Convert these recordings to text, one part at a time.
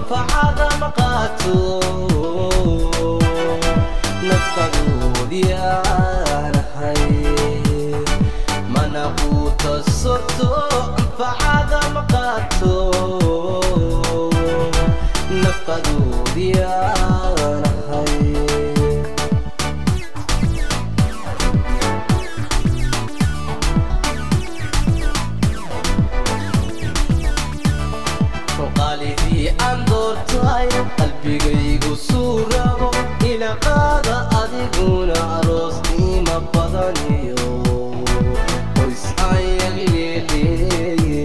anfacada maqaato naftadoodiyaanahay mana quuta sorto anfacada maqaato naftadoodiyaanahay qalbigii aan doortay qalbigaygu suurabo ila qaada adiguna aroos qiimo badan iyo qoys ayag leeleeye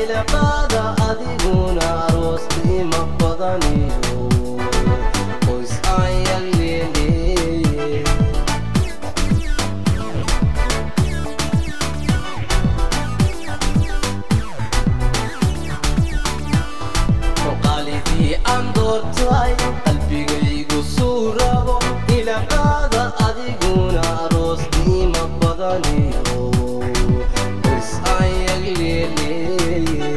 ila qaada adiguna aroos qiimo badan iyo qoys ayag leeleeye aan doortay qalbigaygu suurabo ila qaada adiguna aroos qiimo badan iyo qoys ayag leeleeye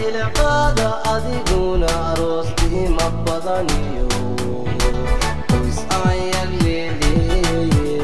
ila qaada adiguna aroos qiimo badan iyo qoys ayag leeleeye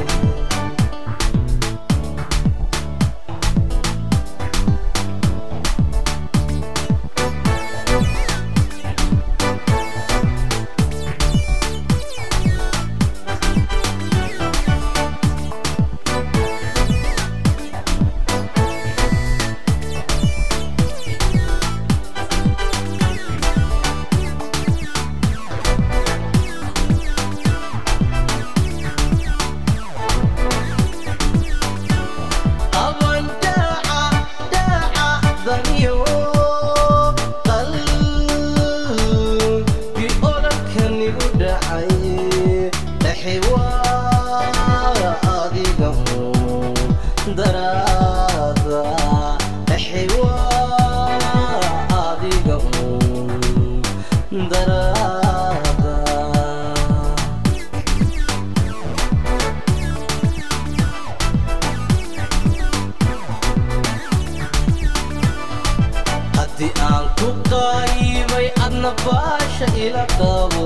haddii aan ku qaybay adna baasha ila qabo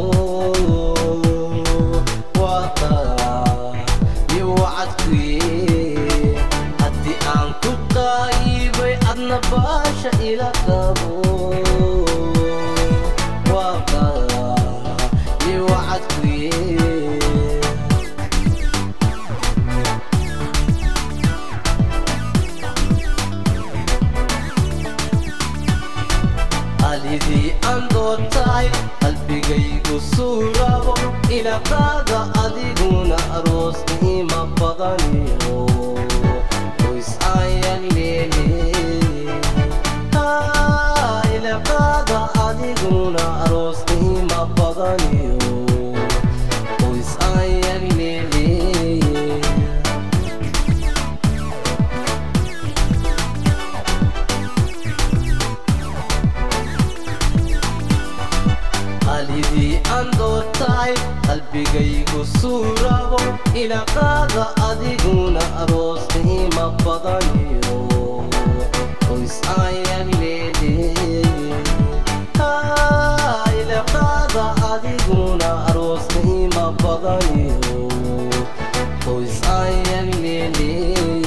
wada iyo wacadkuye haddii aan ku qaybay adna baasha ila qabo wada iyo wacadkuye qalbigii aan doortay qalbigaygu suurabo ila qaada adiguna aroos qiimo badan iyo qoys ayag leeleeye ila qaada adiguna aroos qiimo badan iyo qoys ayag leeleeye qalbigii aan doortay qalbigaygu suurabo ila qaada adiguna aroos qiimo badan iyo qoys ayag leeleeye ila qaada adiguna aroos qiimo badan iyo qoys ayag leeleeye